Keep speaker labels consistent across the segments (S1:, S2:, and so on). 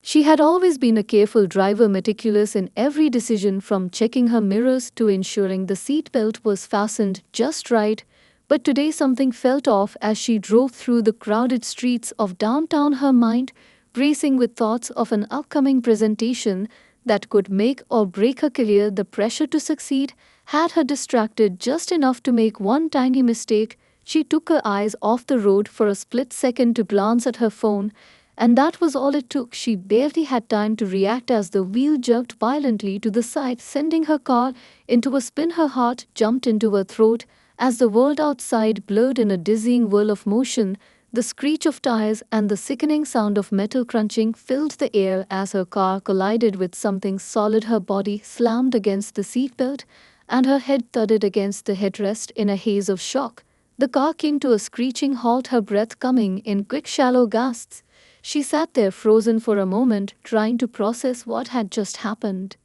S1: She had always been a careful driver, meticulous in every decision, from checking her mirrors to ensuring the seatbelt was fastened just right. But today something felt off as she drove through the crowded streets of downtown, her mind racing with thoughts of an upcoming presentation that could make or break her career. The pressure to succeed had her distracted just enough to make one tiny mistake. She took her eyes off the road for a split second to glance at her phone, and that was all it took. She barely had time to react as the wheel jerked violently to the side, sending her car into a spin. Her heart jumped into her throat as the world outside blurred in a dizzying whirl of motion. The screech of tires and the sickening sound of metal crunching filled the air as her car collided with something solid. Her body slammed against the seatbelt, and her head thudded against the headrest in a haze of shock. The car came to a screeching halt, her breath coming in quick, shallow gasps. She sat there frozen for a moment, trying to process what had just happened.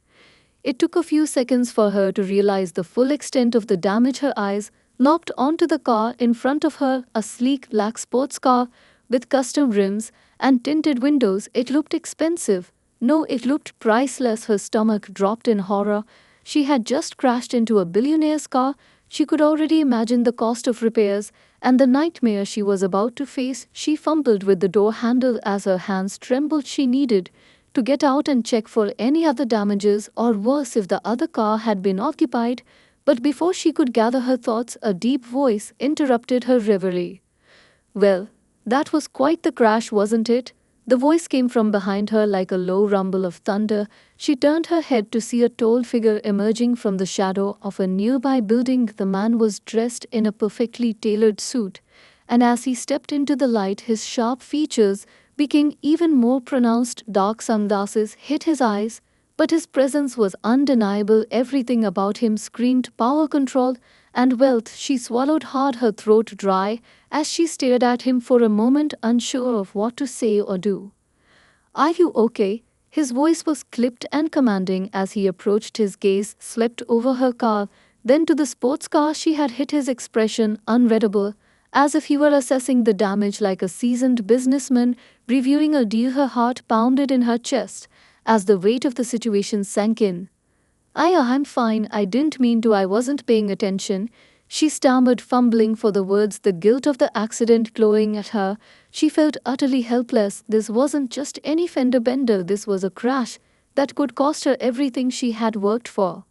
S1: It took a few seconds for her to realize the full extent of the damage. Her eyes locked onto the car in front of her, a sleek black sports car with custom rims and tinted windows. It looked expensive. No, it looked priceless. Her stomach dropped in horror. She had just crashed into a billionaire's car. She could already imagine the cost of repairs and the nightmare she was about to face. She fumbled with the door handle as her hands trembled. She needed to get out and check for any other damages, or worse, if the other car had been occupied. But before she could gather her thoughts, a deep voice interrupted her reverie. "Well, that was quite the crash, wasn't it?" The voice came from behind her like a low rumble of thunder. She turned her head to see a tall figure emerging from the shadow of a nearby building. The man was dressed in a perfectly tailored suit, and as he stepped into the light, his sharp features became even more pronounced. Dark sunglasses hid his eyes, but his presence was undeniable. Everything about him screamed power, control, and wealth. She swallowed hard, her throat dry, as she stared at him for a moment, unsure of what to say or do. "Are you okay?" His voice was clipped and commanding as he approached. His gaze swept over her car, then to the sports car she had hit, his expression unreadable, as if he were assessing the damage like a seasoned businessman reviewing a deal. Her heart pounded in her chest as the weight of the situation sank in. I'm fine, I didn't mean to, I wasn't paying attention," she stammered, fumbling for the words, the guilt of the accident clawing at her. She felt utterly helpless. This wasn't just any fender bender, this was a crash that could cost her everything she had worked for.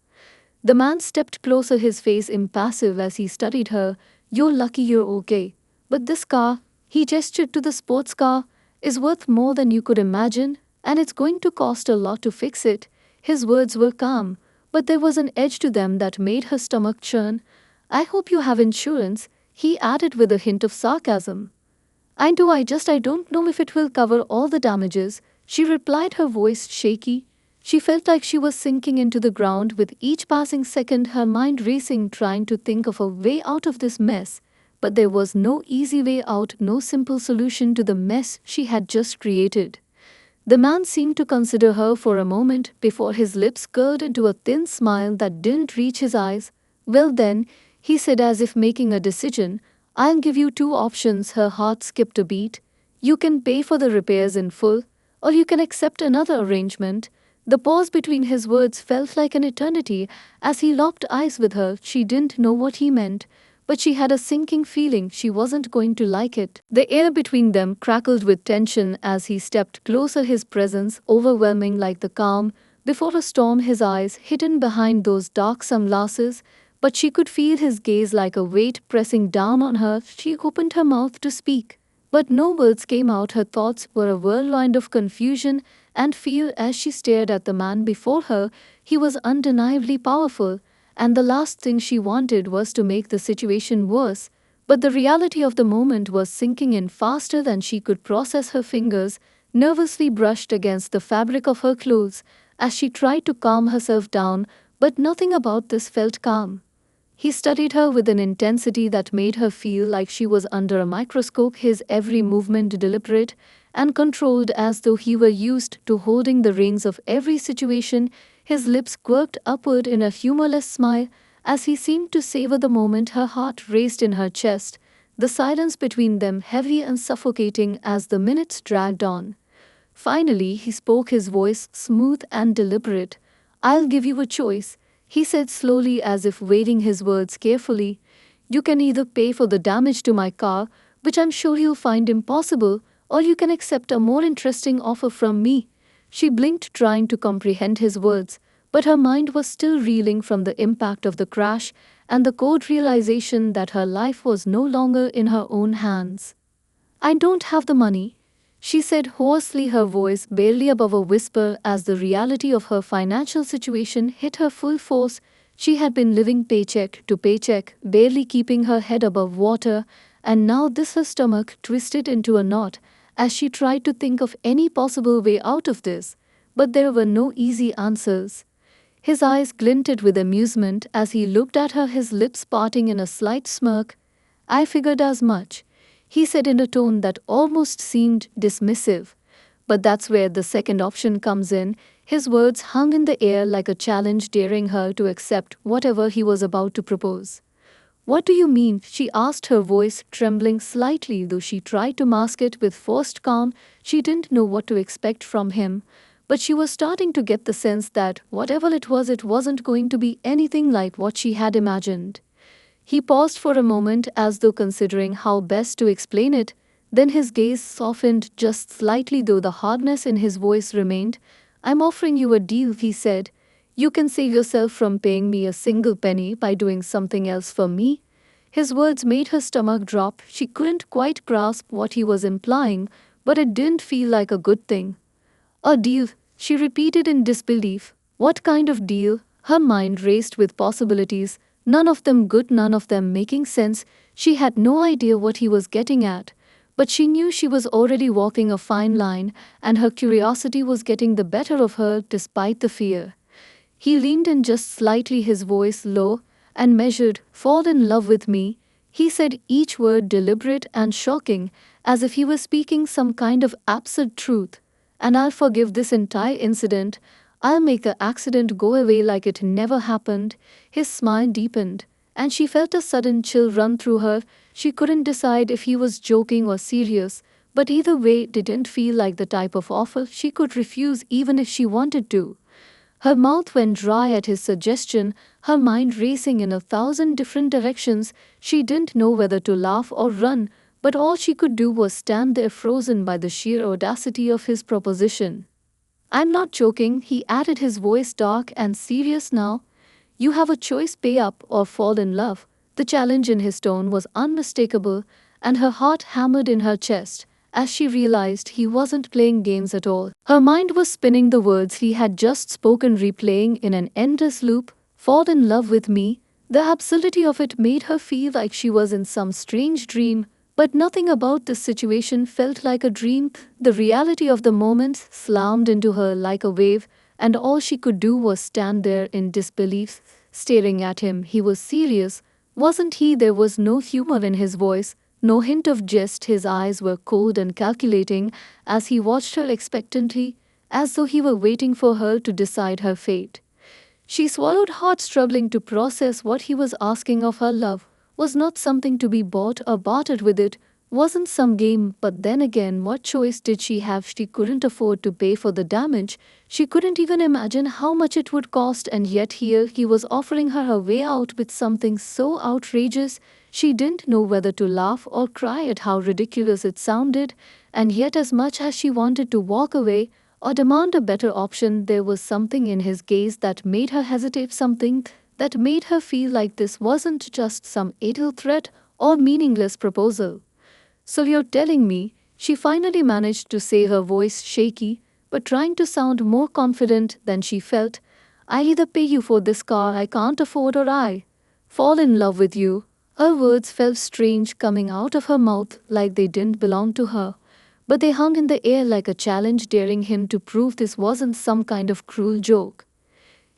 S1: The man stepped closer, his face impassive as he studied her. "You're lucky you're okay. But this car," he gestured to the sports car, "is worth more than you could imagine, and it's going to cost a lot to fix it." His words were calm, but there was an edge to them that made her stomach churn. "I hope you have insurance," he added with a hint of sarcasm. "I do, I don't know if it will cover all the damages," she replied, her voice shaky. She felt like she was sinking into the ground with each passing second, her mind racing, trying to think of a way out of this mess. But there was no easy way out, no simple solution to the mess she had just created. The man seemed to consider her for a moment before his lips curled into a thin smile that didn't reach his eyes. "Well then," he said, as if making a decision, "I'll give you two options." Her heart skipped a beat. "You can pay for the repairs in full, or you can accept another arrangement." The pause between his words felt like an eternity as he locked eyes with her. She didn't know what he meant, but she had a sinking feeling she wasn't going to like it. The air between them crackled with tension as he stepped closer, his presence overwhelming like the calm before a storm. His eyes hidden behind those dark sunglasses, but she could feel his gaze like a weight pressing down on her. She opened her mouth to speak, but no words came out. Her thoughts were a whirlwind of confusion and fear as she stared at the man before her. He was undeniably powerful, and the last thing she wanted was to make the situation worse. But the reality of the moment was sinking in faster than she could process. Her fingers nervously brushed against the fabric of her clothes as she tried to calm herself down, but nothing about this felt calm. He studied her with an intensity that made her feel like she was under a microscope, his every movement deliberate and controlled, as though he were used to holding the reins of every situation. His lips quirked upward in a humorless smile as he seemed to savor the moment. Her heart raced in her chest, the silence between them heavy and suffocating as the minutes dragged on. Finally, he spoke, his voice smooth and deliberate. I'll give you a choice, he said slowly, as if weighing his words carefully. You can either pay for the damage to my car, which I'm sure you'll find impossible, or you can accept a more interesting offer from me. She blinked, trying to comprehend his words, but her mind was still reeling from the impact of the crash and the cold realization that her life was no longer in her own hands. I don't have the money, she said hoarsely, her voice barely above a whisper, as the reality of her financial situation hit her full force. She had been living paycheck to paycheck, barely keeping her head above water, and now this, her stomach twisted into a knot as she tried to think of any possible way out of this. But there were no easy answers. His eyes glinted with amusement as he looked at her, his lips parting in a slight smirk. I figured as much, he said in a tone that almost seemed dismissive. But that's where the second option comes in. His words hung in the air like a challenge, daring her to accept whatever he was about to propose. What do you mean? She asked, her voice trembling slightly, though she tried to mask it with forced calm. She didn't know what to expect from him, but she was starting to get the sense that whatever it wasn't going to be anything like what she had imagined. He paused for a moment, as though considering how best to explain it. Then his gaze softened just slightly, though the hardness in his voice remained. I'm offering you a deal, he said. You can save yourself from paying me a single penny by doing something else for me. His words made her stomach drop. She couldn't quite grasp what he was implying, but it didn't feel like a good thing. A deal, she repeated in disbelief. What kind of deal? Her mind raced with possibilities, none of them good, none of them making sense. She had no idea what he was getting at. But she knew she was already walking a fine line, and her curiosity was getting the better of her despite the fear. He leaned in just slightly, his voice low and measured. Fall in love with me, he said, each word deliberate and shocking, as if he were speaking some kind of absurd truth. And I'll forgive this entire incident. I'll make the accident go away like it never happened. His smile deepened, and she felt a sudden chill run through her. She couldn't decide if he was joking or serious, but either way, it didn't feel like the type of offer she could refuse even if she wanted to. Her mouth went dry at his suggestion, her mind racing in 1,000 different directions. She didn't know whether to laugh or run, but all she could do was stand there, frozen by the sheer audacity of his proposition. I'm not joking, he added, his voice dark and serious now. You have a choice: pay up or fall in love. The challenge in his tone was unmistakable, and her heart hammered in her chest as she realized he wasn't playing games at all. Her mind was spinning the words he had just spoken, replaying in an endless loop. Fall in love with me. The absurdity of it made her feel like she was in some strange dream, but nothing about this situation felt like a dream. The reality of the moment slammed into her like a wave, and all she could do was stand there in disbelief, staring at him. He was serious, wasn't he? There was no humor in his voice, no hint of jest. His eyes were cold and calculating as he watched her expectantly, as though he were waiting for her to decide her fate. She swallowed hard, struggling to process what he was asking of her. Love was not something to be bought or bartered with, it wasn't some game. But then again, what choice did she have? She couldn't afford to pay for the damage. She couldn't even imagine how much it would cost, and yet here he was offering her a way out with something so outrageous. She didn't know whether to laugh or cry at how ridiculous it sounded, and yet as much as she wanted to walk away or demand a better option, there was something in his gaze that made her hesitate, something that made her feel like this wasn't just some idle threat or meaningless proposal. So you're telling me, she finally managed to say, her voice shaky, but trying to sound more confident than she felt, I either pay you for this car I can't afford, or I fall in love with you. Her words felt strange coming out of her mouth, like they didn't belong to her, but they hung in the air like a challenge, daring him to prove this wasn't some kind of cruel joke.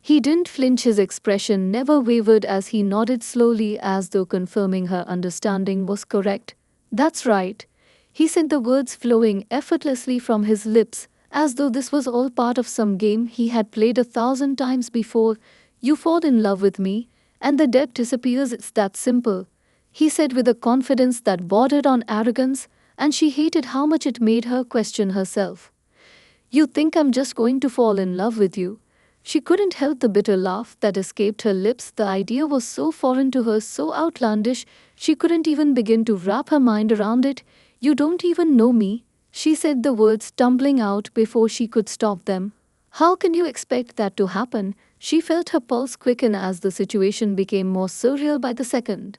S1: He didn't flinch, his expression never wavered as he nodded slowly, as though confirming her understanding was correct. That's right, he said, the words flowing effortlessly from his lips, as though this was all part of some game he had played 1,000 times before. You fall in love with me, and the debt disappears. It's that simple, he said with a confidence that bordered on arrogance, and she hated how much it made her question herself. You think I'm just going to fall in love with you? She couldn't help the bitter laugh that escaped her lips. The idea was so foreign to her, so outlandish, she couldn't even begin to wrap her mind around it. You don't even know me, she said, the words tumbling out before she could stop them. How can you expect that to happen? She felt her pulse quicken as the situation became more surreal by the second.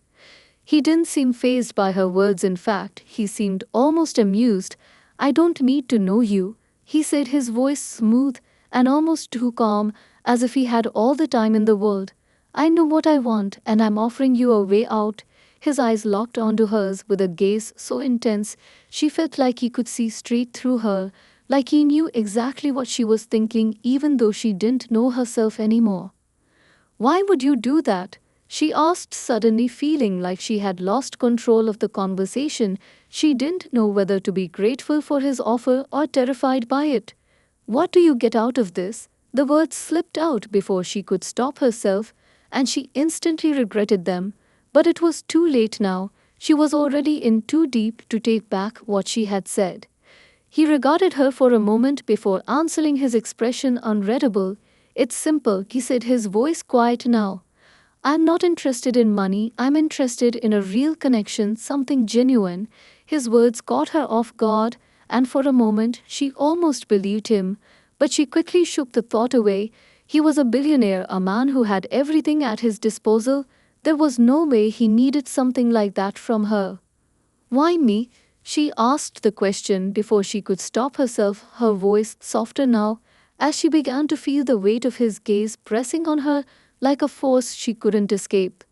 S1: He didn't seem fazed by her words. In fact, he seemed almost amused. I don't need to know you, he said, his voice smooth and almost too calm, as if he had all the time in the world. I know what I want, and I'm offering you a way out. His eyes locked onto hers with a gaze so intense she felt like he could see straight through her, like he knew exactly what she was thinking, even though she didn't know herself anymore. Why would you do that? She asked, suddenly feeling like she had lost control of the conversation. She didn't know whether to be grateful for his offer or terrified by it. What do you get out of this? The words slipped out before she could stop herself, and she instantly regretted them. But it was too late now. She was already in too deep to take back what she had said. He regarded her for a moment before answering, his expression unreadable. It's simple, he said, his voice quiet now. I'm not interested in money, I'm interested in a real connection, something genuine. His words caught her off guard, and for a moment she almost believed him, but she quickly shook the thought away. He was a billionaire, a man who had everything at his disposal. There was no way he needed something like that from her. Why me? She asked the question before she could stop herself, her voice softer now, as she began to feel the weight of his gaze pressing on her like a force she couldn't escape.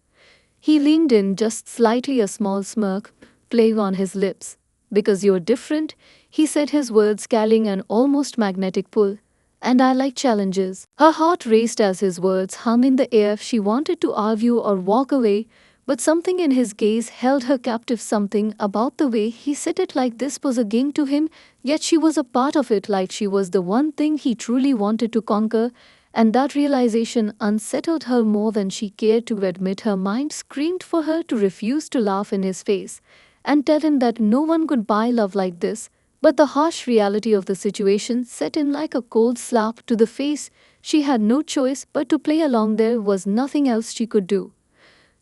S1: He leaned in just slightly, a small smirk playing on his lips. Because you're different, he said, his words carrying an almost magnetic pull. And I like challenges. Her heart raced as his words hung in the air. She wanted to argue or walk away, but something in his gaze held her captive. Something about the way he said it, like this was a game to him, yet she was a part of it, like she was the one thing he truly wanted to conquer. And that realization unsettled her more than she cared to admit. Her mind screamed for her to refuse to laugh in his face and tell him that no one could buy love like this. But the harsh reality of the situation set in like a cold slap to the face. She had no choice but to play along. There was nothing else she could do.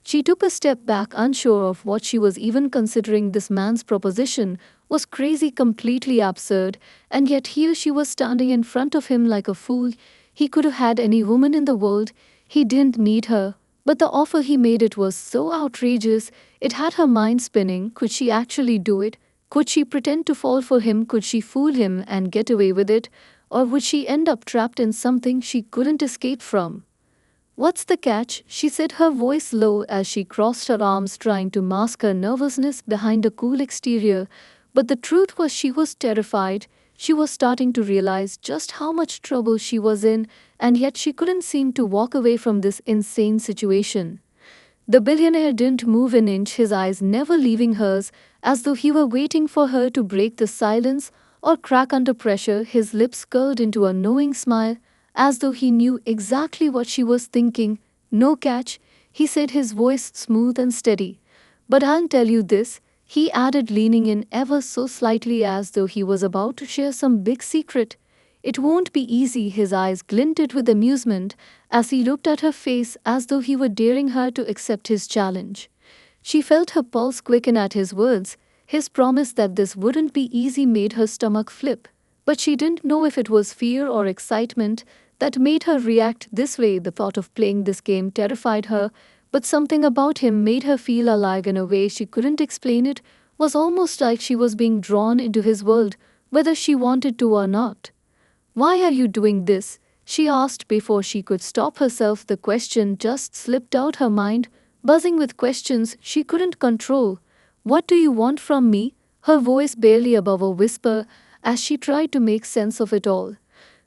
S1: She took a step back, unsure of what she was even considering. This man's proposition was crazy, completely absurd, and yet here she was standing in front of him like a fool. He could have had any woman in the world. He didn't need her. But the offer he made, it was so outrageous. It had her mind spinning. Could she actually do it? Could she pretend to fall for him? Could she fool him and get away with it? Or would she end up trapped in something she couldn't escape from? What's the catch? She said, her voice low as she crossed her arms, trying to mask her nervousness behind a cool exterior. But the truth was, she was terrified. She was starting to realize just how much trouble she was in, and yet she couldn't seem to walk away from this insane situation. The billionaire didn't move an inch, his eyes never leaving hers, as though he were waiting for her to break the silence or crack under pressure. His lips curled into a knowing smile, as though he knew exactly what she was thinking. No catch, he said, his voice smooth and steady. But I'll tell you this, he added, leaning in ever so slightly as though he was about to share some big secret. It won't be easy. His eyes glinted with amusement as he looked at her face, as though he were daring her to accept his challenge. She felt her pulse quicken at his words. His promise that this wouldn't be easy made her stomach flip. But she didn't know if it was fear or excitement that made her react this way. The thought of playing this game terrified her, but something about him made her feel alive in a way she couldn't explain. It was almost like she was being drawn into his world, whether she wanted to or not. Why are you doing this? She asked before she could stop herself. The question just slipped out, her mind buzzing with questions she couldn't control. What do you want from me? Her voice barely above a whisper as she tried to make sense of it all.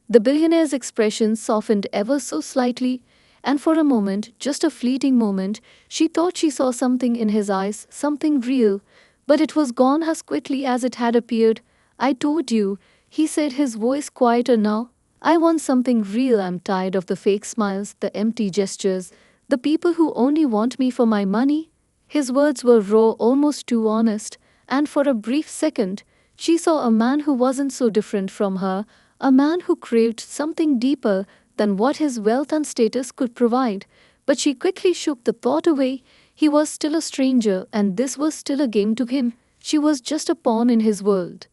S1: The billionaire's expression softened ever so slightly, and for a moment, just a fleeting moment, she thought she saw something in his eyes, something real, but it was gone as quickly as it had appeared. I told you, he said, his voice quieter now. I want something real. I'm tired of the fake smiles, the empty gestures, the people who only want me for my money. His words were raw, almost too honest, and for a brief second, she saw a man who wasn't so different from her, a man who craved something deeper than what his wealth and status could provide. But she quickly shook the thought away. He was still a stranger, and this was still a game to him. She was just a pawn in his world.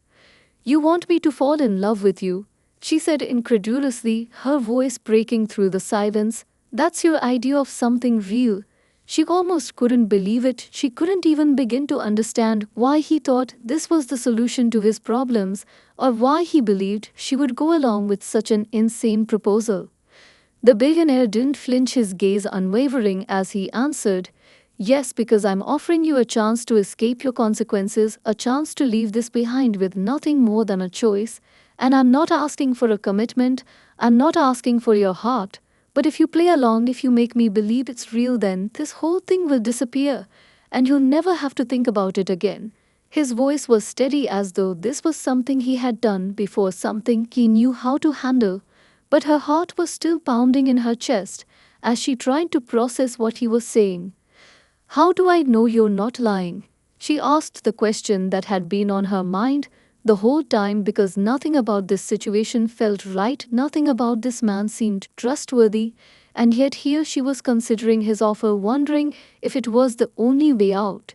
S1: You want me to fall in love with you? She said incredulously, her voice breaking through the silence. That's your idea of something real? She almost couldn't believe it. She couldn't even begin to understand why he thought this was the solution to his problems, or why he believed she would go along with such an insane proposal. The billionaire didn't flinch, his gaze unwavering as he answered, Yes, because I'm offering you a chance to escape your consequences, a chance to leave this behind with nothing more than a choice. And I'm not asking for a commitment, I'm not asking for your heart. But if you play along, if you make me believe it's real, then this whole thing will disappear, and you'll never have to think about it again. His voice was steady as though this was something he had done before, something he knew how to handle. But her heart was still pounding in her chest as she tried to process what he was saying. How do I know you're not lying? She asked the question that had been on her mind the whole time, because nothing about this situation felt right, nothing about this man seemed trustworthy, and yet here she was considering his offer, wondering if it was the only way out.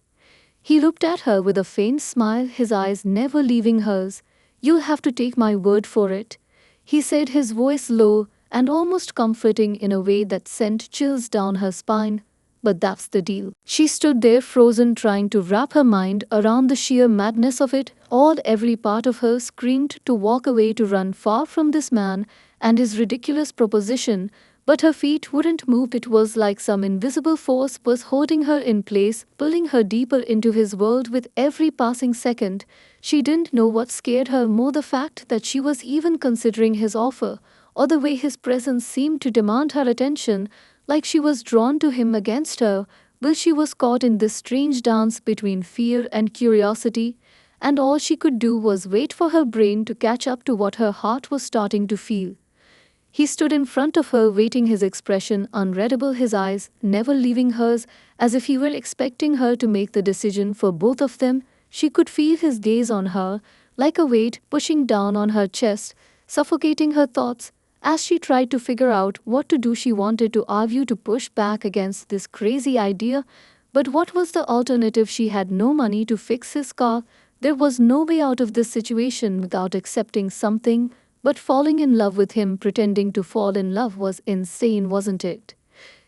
S1: He looked at her with a faint smile, his eyes never leaving hers. You'll have to take my word for it, he said, his voice low and almost comforting in a way that sent chills down her spine. But that's the deal. She stood there frozen, trying to wrap her mind around the sheer madness of it all. Every part of her screamed to walk away, to run far from this man and his ridiculous proposition, but her feet wouldn't move. It was like some invisible force was holding her in place, pulling her deeper into his world with every passing second. She didn't know what scared her more, the fact that she was even considering his offer, or the way his presence seemed to demand her attention, like she was drawn to him against her will. She was caught in this strange dance between fear and curiosity, and all she could do was wait for her brain to catch up to what her heart was starting to feel. He stood in front of her, waiting, his expression unreadable, his eyes never leaving hers, as if he were expecting her to make the decision for both of them. She could feel his gaze on her, like a weight pushing down on her chest, suffocating her thoughts. As she tried to figure out what to do, she wanted to argue, to push back against this crazy idea. But what was the alternative? She had no money to fix his car. There was no way out of this situation without accepting something. But falling in love with him, pretending to fall in love, was insane, wasn't it?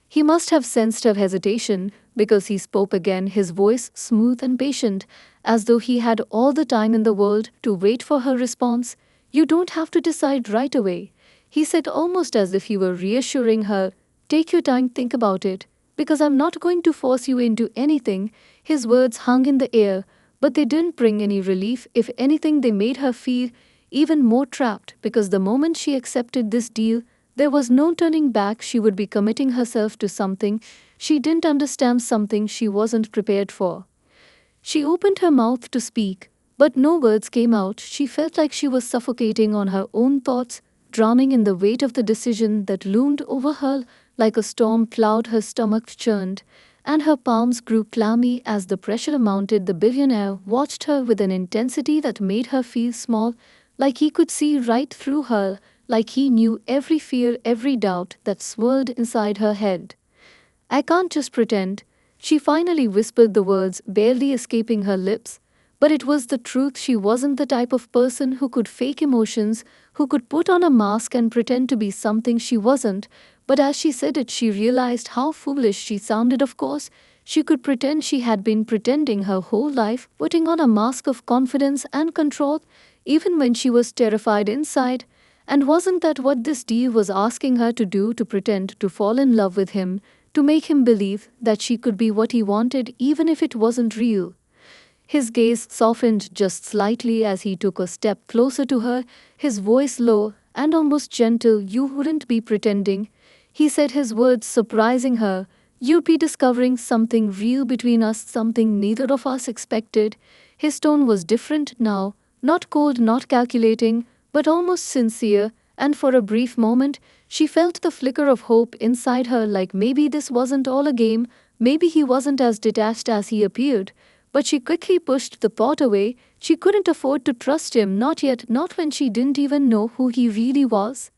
S1: He must have sensed her hesitation, because he spoke again, his voice smooth and patient, as though he had all the time in the world to wait for her response. You don't have to decide right away, he said, almost as if he were reassuring her. Take your time, think about it, because I'm not going to force you into anything. His words hung in the air, but they didn't bring any relief. If anything, they made her feel even more trapped, because the moment she accepted this deal, there was no turning back. She would be committing herself to something she didn't understand, something she wasn't prepared for. She opened her mouth to speak, but no words came out. She felt like she was suffocating on her own thoughts, drowning in the weight of the decision that loomed over her like a storm cloud. Her stomach churned, and her palms grew clammy as the pressure mounted. The billionaire watched her with an intensity that made her feel small, like he could see right through her, like he knew every fear, every doubt that swirled inside her head. I can't just pretend. She finally whispered the words, barely escaping her lips. But it was the truth. She wasn't the type of person who could fake emotions, who could put on a mask and pretend to be something she wasn't. But as she said it, she realized how foolish she sounded. Of course, she could pretend. She had been pretending her whole life, putting on a mask of confidence and control, even when she was terrified inside. And wasn't that what this deal was asking her to do? To pretend to fall in love with him, to make him believe that she could be what he wanted, even if it wasn't real. His gaze softened just slightly as he took a step closer to her, his voice low and almost gentle. You wouldn't be pretending, he said, his words surprising her. You'd be discovering something real between us, something neither of us expected. His tone was different now, not cold, not calculating, but almost sincere, and for a brief moment, she felt the flicker of hope inside her, like maybe this wasn't all a game, maybe he wasn't as detached as he appeared. but she quickly pushed the pot away. She couldn't afford to trust him, not yet, not when she didn't even know who he really was.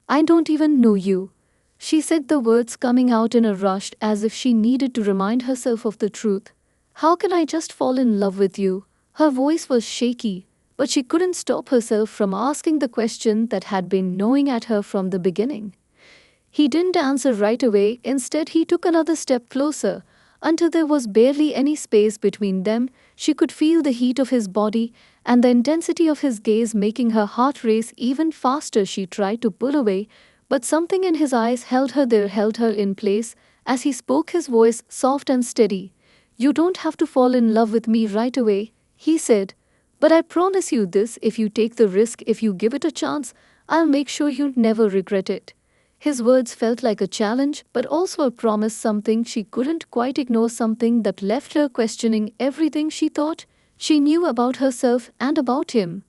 S1: "I don't even know you." She said the words coming out in a rush as if she needed to remind herself of the truth. "How can I just fall in love with you?" Her voice was shaky, but she couldn't stop herself from asking the question that had been gnawing at her from the beginning. He didn't answer right away. Instead, he took another step closer. Until there was barely any space between them, she could feel the heat of his body and the intensity of his gaze, making her heart race even faster. She tried to pull away, but something in his eyes held her there, held her in place, as he spoke, his voice soft and steady. "You don't have to fall in love with me right away," he said. "But I promise you this, if you take the risk, if you give it a chance, I'll make sure you'll never regret it." His words felt like a challenge, but also a promise, something she couldn't quite ignore, something that left her questioning everything she thought she knew about herself and about him.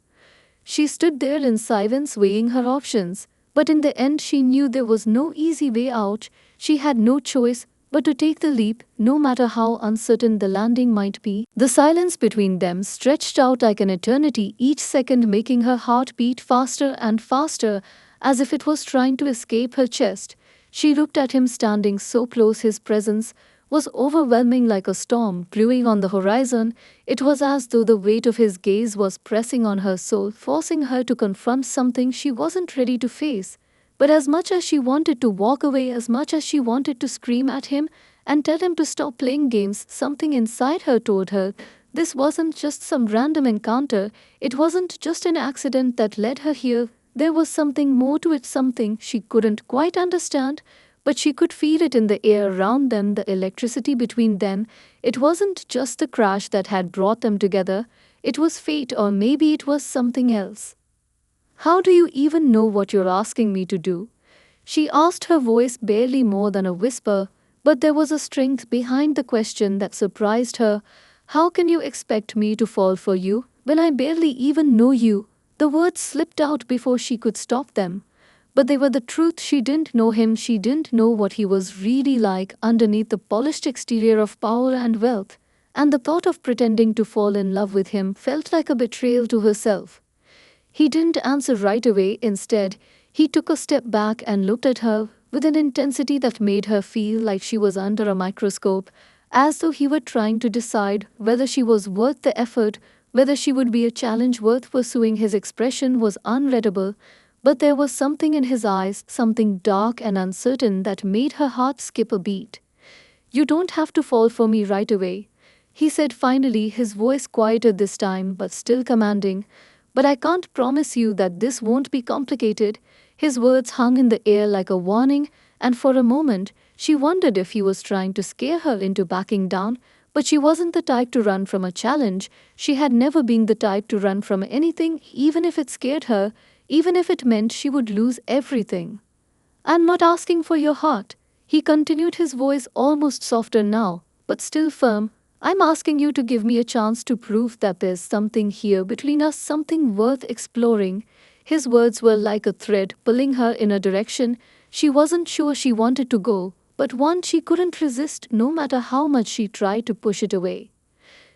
S1: She stood there in silence, weighing her options, but in the end she knew there was no easy way out. She had no choice but to take the leap, no matter how uncertain the landing might be. The silence between them stretched out like an eternity, each second making her heart beat faster and faster, as if it was trying to escape her chest. She looked at him standing so close. His presence was overwhelming, like a storm brewing on the horizon. It was as though the weight of his gaze was pressing on her soul, forcing her to confront something she wasn't ready to face. But as much as she wanted to walk away, as much as she wanted to scream at him and tell him to stop playing games, something inside her told her this wasn't just some random encounter. It wasn't just an accident that led her here. There was something more to it, something she couldn't quite understand, but she could feel it in the air around them, the electricity between them. It wasn't just the crash that had brought them together, it was fate, or maybe it was something else. "How do you even know what you're asking me to do?" she asked, her voice barely more than a whisper, but there was a strength behind the question that surprised her. "How can you expect me to fall for you when I barely even know you?" The words slipped out before she could stop them. But they were the truth. She didn't know him. She didn't know what he was really like underneath the polished exterior of power and wealth. And the thought of pretending to fall in love with him felt like a betrayal to herself. He didn't answer right away. Instead, he took a step back and looked at her with an intensity that made her feel like she was under a microscope, as though he were trying to decide whether she was worth the effort, whether she would be a challenge worth pursuing. His expression was unreadable, but there was something in his eyes, something dark and uncertain, that made her heart skip a beat. "You don't have to fall for me right away," he said finally, his voice quieter this time but still commanding. "But I can't promise you that this won't be complicated." His words hung in the air like a warning, and for a moment she wondered if he was trying to scare her into backing down. But she wasn't the type to run from a challenge. She had never been the type to run from anything, even if it scared her, even if it meant she would lose everything. "I'm not asking for your heart," he continued, his voice almost softer now, but still firm. "I'm asking you to give me a chance to prove that there's something here between us, something worth exploring." His words were like a thread pulling her in a direction she wasn't sure she wanted to go, but one she couldn't resist no matter how much she tried to push it away.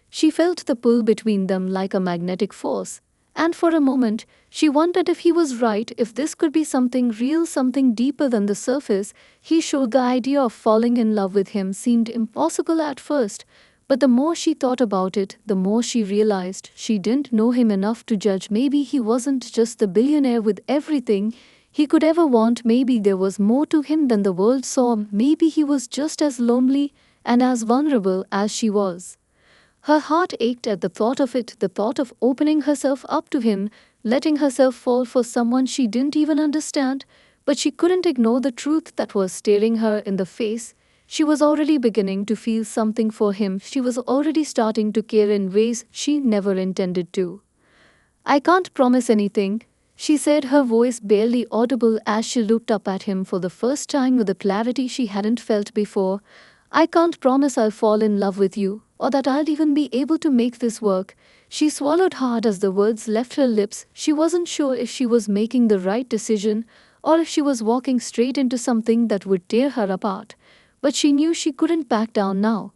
S1: She felt the pull between them like a magnetic force, and for a moment she wondered if he was right, if this could be something real, something deeper than the surface he showed. The idea of falling in love with him seemed impossible at first, but the more she thought about it, the more she realized she didn't know him enough to judge. Maybe he wasn't just the billionaire with everything he could ever want. Maybe there was more to him than the world saw. Maybe he was just as lonely and as vulnerable as she was. Her heart ached at the thought of it, the thought of opening herself up to him, letting herself fall for someone she didn't even understand. But she couldn't ignore the truth that was staring her in the face. She was already beginning to feel something for him. She was already starting to care in ways she never intended to. "I can't promise anything," she said, her voice barely audible as she looked up at him for the first time with a clarity she hadn't felt before. "I can't promise I'll fall in love with you, or that I'll even be able to make this work." She swallowed hard as the words left her lips. She wasn't sure if she was making the right decision, or if she was walking straight into something that would tear her apart. But she knew she couldn't back down now.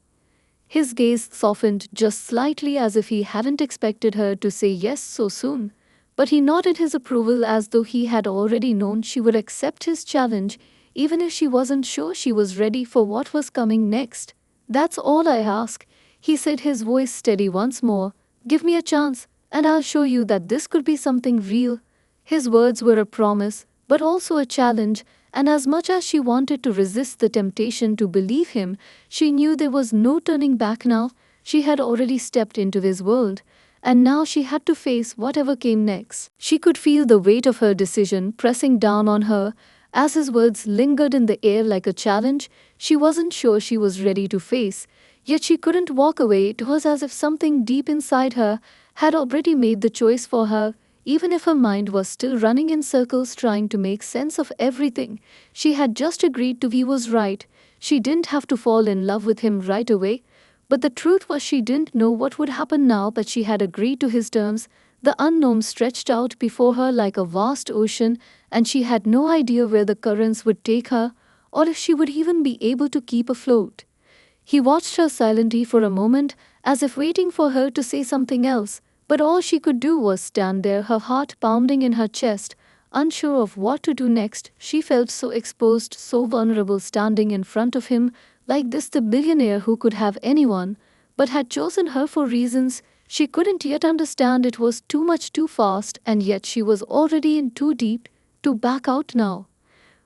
S1: His gaze softened just slightly as if he hadn't expected her to say yes so soon. But he nodded his approval as though he had already known she would accept his challenge, even if she wasn't sure she was ready for what was coming next. "That's all I ask," he said, his voice steady once more. "Give me a chance, and I'll show you that this could be something real." His words were a promise, but also a challenge, and as much as she wanted to resist the temptation to believe him, she knew there was no turning back now. She had already stepped into his world, and now she had to face whatever came next. She could feel the weight of her decision pressing down on her as his words lingered in the air like a challenge she wasn't sure she was ready to face. Yet she couldn't walk away. It was as if something deep inside her had already made the choice for her, even if her mind was still running in circles trying to make sense of everything she had just agreed to. He was right. She didn't have to fall in love with him right away. But the truth was she didn't know what would happen now that she had agreed to his terms. The unknown stretched out before her like a vast ocean, and she had no idea where the currents would take her, or if she would even be able to keep afloat. He watched her silently for a moment, as if waiting for her to say something else, but all she could do was stand there, her heart pounding in her chest, unsure of what to do next. She felt so exposed, so vulnerable standing in front of him, like this, the billionaire who could have anyone, but had chosen her for reasons she couldn't yet understand. It was too much too fast, and yet she was already in too deep to back out now.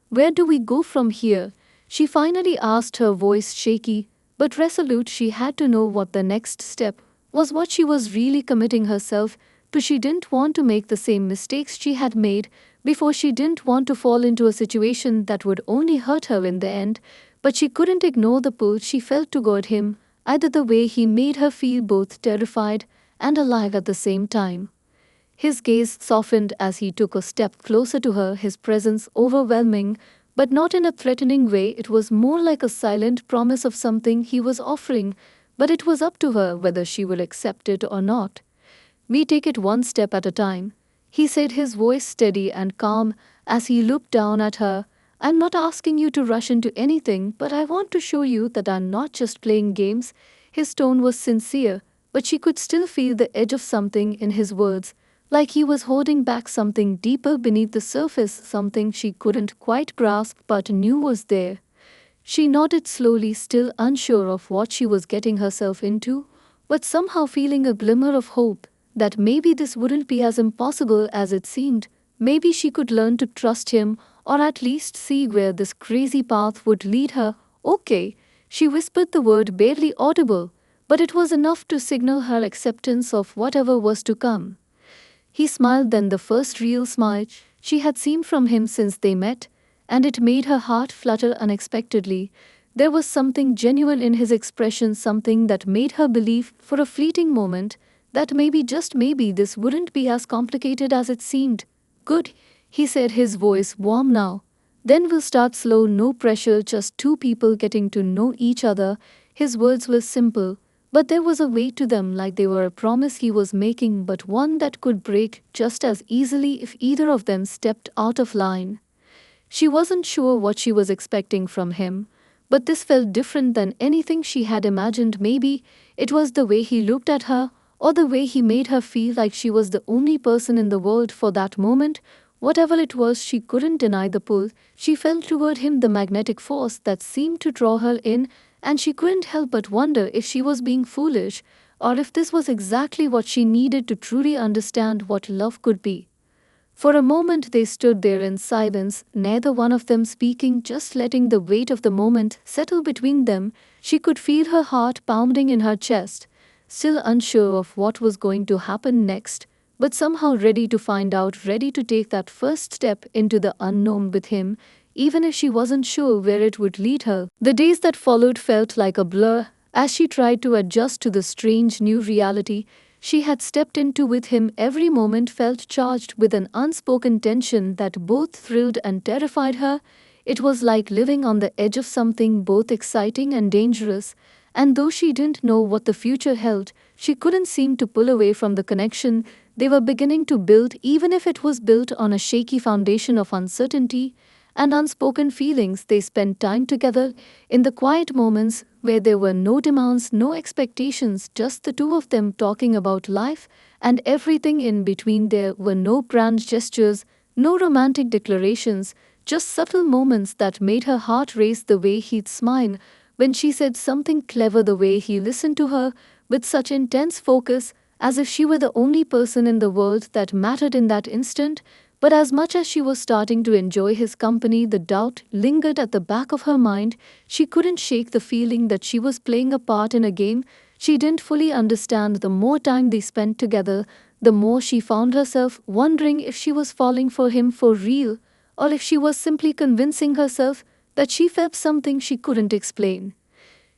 S1: "Where do we go from here?" she finally asked, her voice shaky but resolute. She had to know what the next step was, what she was really committing herself to. She didn't want to make the same mistakes she had made before. She didn't want to fall into a situation that would only hurt her in the end, but she couldn't ignore the pull she felt toward him, either the way he made her feel both terrified and alive at the same time. His gaze softened as he took a step closer to her, his presence overwhelming, but not in a threatening way. It was more like a silent promise of something he was offering, but it was up to her whether she will accept it or not. "We take it one step at a time," he said, his voice steady and calm as he looked down at her. "I'm not asking you to rush into anything, but I want to show you that I'm not just playing games." His tone was sincere, but she could still feel the edge of something in his words, like he was holding back something deeper beneath the surface, something she couldn't quite grasp but knew was there. She nodded slowly, still unsure of what she was getting herself into, but somehow feeling a glimmer of hope that maybe this wouldn't be as impossible as it seemed. Maybe she could learn to trust him, or at least see where this crazy path would lead her. "Okay," she whispered, the word barely audible, but it was enough to signal her acceptance of whatever was to come. He smiled, then the first real smile she had seen from him since they met, and it made her heart flutter unexpectedly. There was something genuine in his expression, something that made her believe for a fleeting moment that maybe, just maybe, this wouldn't be as complicated as it seemed. "Good," he said, his voice warm now. "Then we'll start slow, no pressure, just two people getting to know each other." His words were simple, but there was a weight to them, like they were a promise he was making, but one that could break just as easily if either of them stepped out of line. She wasn't sure what she was expecting from him, but this felt different than anything she had imagined. Maybe it was the way he looked at her, or the way he made her feel like she was the only person in the world for that moment. Whatever it was, she couldn't deny the pull she felt toward him, the magnetic force that seemed to draw her in, and she couldn't help but wonder if she was being foolish, or if this was exactly what she needed to truly understand what love could be. For a moment they stood there in silence, neither one of them speaking, just letting the weight of the moment settle between them. She could feel her heart pounding in her chest, still unsure of what was going to happen next, but somehow ready to find out, ready to take that first step into the unknown with him, even if she wasn't sure where it would lead her. The days that followed felt like a blur as she tried to adjust to the strange new reality she had stepped into with him. Every moment felt charged with an unspoken tension that both thrilled and terrified her. It was like living on the edge of something both exciting and dangerous, and though she didn't know what the future held, she couldn't seem to pull away from the connection they were beginning to build, even if it was built on a shaky foundation of uncertainty. and unspoken feelings. They spent time together in the quiet moments where there were no demands, no expectations, just the two of them talking about life and everything in between. There were no grand gestures, no romantic declarations, just subtle moments that made her heart race. The way he'd smile when she said something clever, the way he listened to her with such intense focus, as if she were the only person in the world that mattered in that instant. But as much as she was starting to enjoy his company, the doubt lingered at the back of her mind. She couldn't shake the feeling that she was playing a part in a game she didn't fully understand. The more time they spent together, the more she found herself wondering if she was falling for him for real, or if she was simply convincing herself that she felt something she couldn't explain.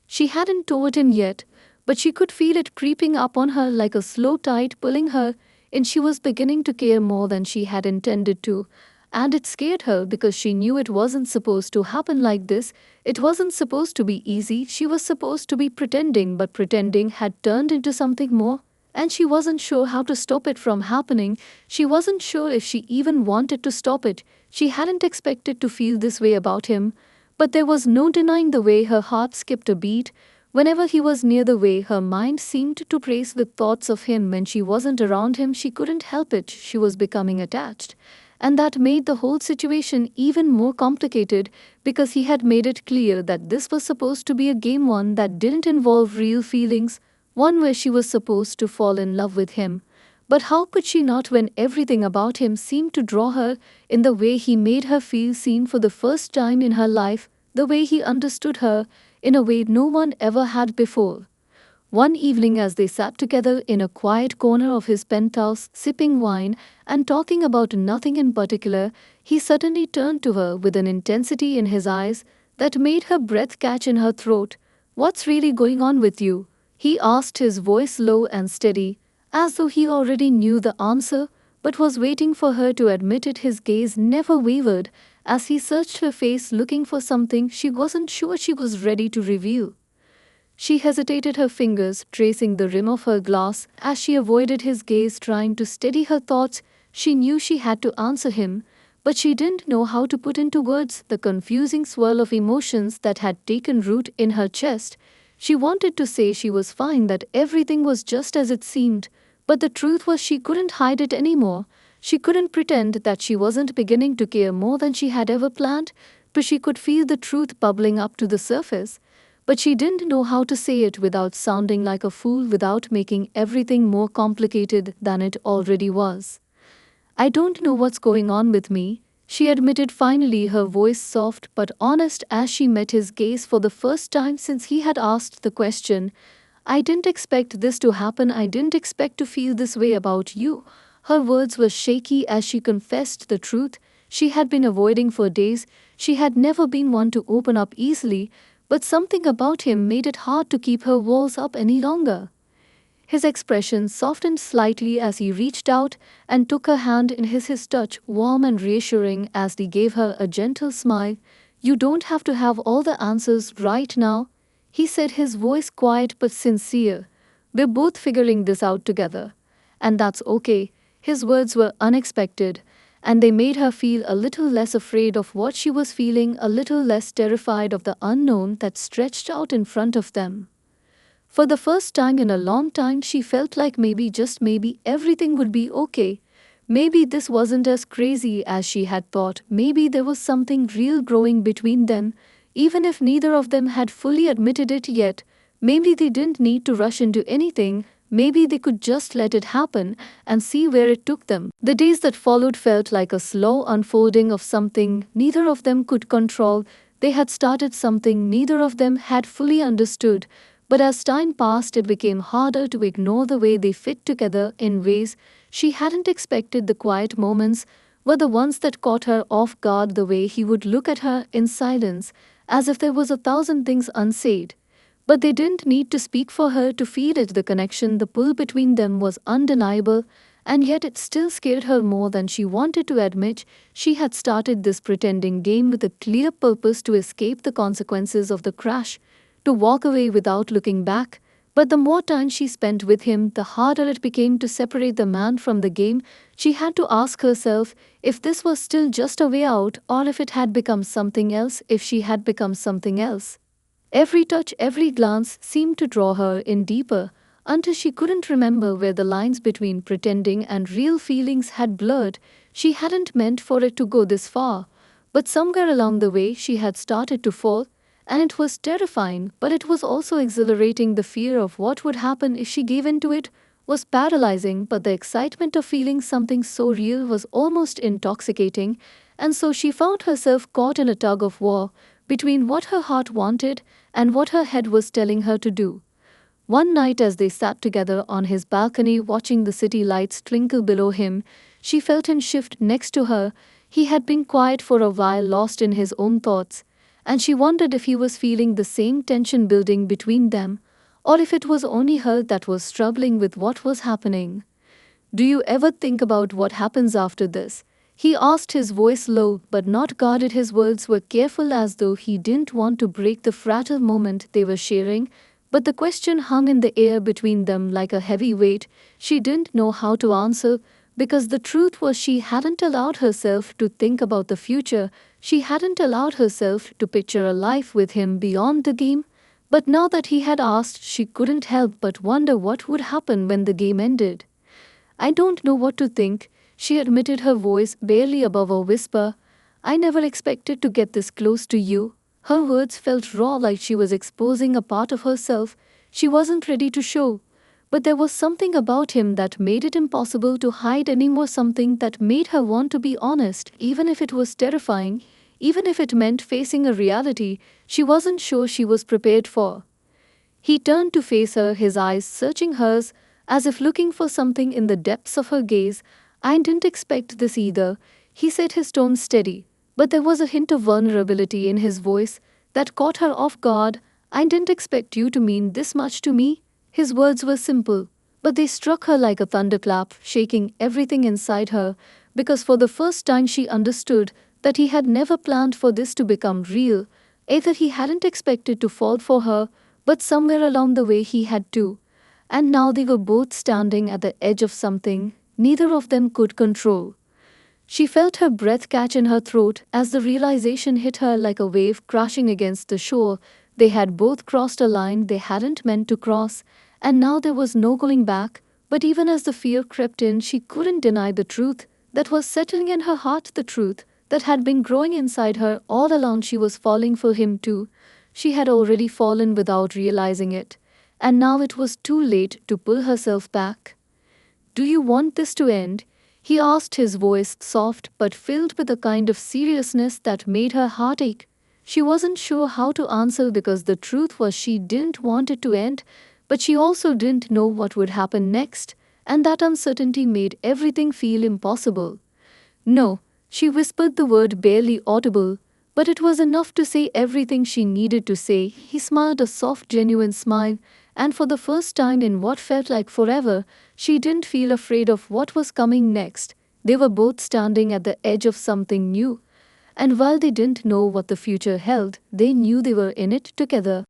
S1: She hadn't told him yet, but she could feel it creeping up on her like a slow tide pulling her in. She was beginning to care more than she had intended to, and it scared her because she knew it wasn't supposed to happen like this. It wasn't supposed to be easy. She was supposed to be pretending, but pretending had turned into something more, and she wasn't sure how to stop it from happening. She wasn't sure if she even wanted to stop it. She hadn't expected to feel this way about him, but there was no denying the way her heart skipped a beat whenever he was near, the way her mind seemed to race with thoughts of him when she wasn't around him. She couldn't help it. She was becoming attached. And that made the whole situation even more complicated because he had made it clear that this was supposed to be a game, one that didn't involve real feelings, one where she was supposed to fall in love with him. But how could she not when everything about him seemed to draw her in? The way he made her feel seen for the first time in her life, the way he understood her in a way no one ever had before. One evening, as they sat together in a quiet corner of his penthouse, sipping wine and talking about nothing in particular, he suddenly turned to her with an intensity in his eyes that made her breath catch in her throat. "What's really going on with you?" he asked, his voice low and steady, as though he already knew the answer but was waiting for her to admit it. His gaze never wavered as he searched her face, looking for something she wasn't sure she was ready to reveal. She hesitated, her fingers tracing the rim of her glass as she avoided his gaze, trying to steady her thoughts. She knew she had to answer him, but she didn't know how to put into words the confusing swirl of emotions that had taken root in her chest. She wanted to say she was fine, that everything was just as it seemed, but the truth was she couldn't hide it anymore. She couldn't pretend that she wasn't beginning to care more than she had ever planned, but she could feel the truth bubbling up to the surface. But she didn't know how to say it without sounding like a fool, without making everything more complicated than it already was. "I don't know what's going on with me," she admitted finally, her voice soft but honest as she met his gaze for the first time since he had asked the question. "I didn't expect this to happen. I didn't expect to feel this way about you." Her words were shaky as she confessed the truth she had been avoiding for days. She had never been one to open up easily, but something about him made it hard to keep her walls up any longer. His expression softened slightly as he reached out and took her hand in his touch warm and reassuring as he gave her a gentle smile. "You don't have to have all the answers right now," he said, his voice quiet but sincere. "We're both figuring this out together. And that's okay." His words were unexpected, and they made her feel a little less afraid of what she was feeling, a little less terrified of the unknown that stretched out in front of them. For the first time in a long time, she felt like maybe, just maybe, everything would be okay. Maybe this wasn't as crazy as she had thought. Maybe there was something real growing between them, even if neither of them had fully admitted it yet. Maybe they didn't need to rush into anything. Maybe they could just let it happen and see where it took them. The days that followed felt like a slow unfolding of something neither of them could control. They had started something neither of them had fully understood, but as time passed, it became harder to ignore the way they fit together in ways she hadn't expected. The quiet moments were the ones that caught her off guard, the way he would look at her in silence, as if there was 1,000 things unsaid. But they didn't need to speak for her to feel it. The connection, the pull between them was undeniable, and yet it still scared her more than she wanted to admit. She had started this pretending game with a clear purpose: to escape the consequences of the crash, to walk away without looking back. But the more time she spent with him, the harder it became to separate the man from the game. She had to ask herself if this was still just a way out or if it had become something else, if she had become something else. Every touch, every glance seemed to draw her in deeper, until she couldn't remember where the lines between pretending and real feelings had blurred. She hadn't meant for it to go this far, but somewhere along the way she had started to fall, and it was terrifying, but it was also exhilarating. The fear of what would happen if she gave in to it was paralyzing, but the excitement of feeling something so real was almost intoxicating, and so she found herself caught in a tug of war between what her heart wanted and what her head was telling her to do. One night, as they sat together on his balcony watching the city lights twinkle below him, she felt him shift next to her. He had been quiet for a while, lost in his own thoughts, and she wondered if he was feeling the same tension building between them, or if it was only her that was struggling with what was happening. "Do you ever think about what happens after this?" he asked, his voice low but not guarded. His words were careful, as though he didn't want to break the fragile moment they were sharing, but the question hung in the air between them like a heavy weight. She didn't know how to answer, because the truth was she hadn't allowed herself to think about the future. She hadn't allowed herself to picture a life with him beyond the game. But now that he had asked, she couldn't help but wonder what would happen when the game ended. "I don't know what to think," she admitted, her voice barely above a whisper. "I never expected to get this close to you." Her words felt raw, like she was exposing a part of herself she wasn't ready to show. But there was something about him that made it impossible to hide anymore, something that made her want to be honest, even if it was terrifying, even if it meant facing a reality she wasn't sure she was prepared for. He turned to face her, his eyes searching hers, as if looking for something in the depths of her gaze. "I didn't expect this either," he said, his tone steady, but there was a hint of vulnerability in his voice that caught her off guard. "I didn't expect you to mean this much to me." His words were simple, but they struck her like a thunderclap, shaking everything inside her, because for the first time she understood that he had never planned for this to become real. Either he hadn't expected to fall for her, but somewhere along the way he had too. And now they were both standing at the edge of something neither of them could control. She felt her breath catch in her throat as the realization hit her like a wave crashing against the shore. They had both crossed a line they hadn't meant to cross, and now there was no going back. But even as the fear crept in, she couldn't deny the truth that was settling in her heart, the truth that had been growing inside her all along. She was falling for him too. She had already fallen without realizing it, and now it was too late to pull herself back. "Do you want this to end?" he asked, his voice soft but filled with a kind of seriousness that made her heart ache. She wasn't sure how to answer, because the truth was she didn't want it to end, but she also didn't know what would happen next, and that uncertainty made everything feel impossible. "No," she whispered, the word barely audible, but it was enough to say everything she needed to say. He smiled, a soft, genuine smile, and for the first time in what felt like forever, she didn't feel afraid of what was coming next. They were both standing at the edge of something new, and while they didn't know what the future held, they knew they were in it together.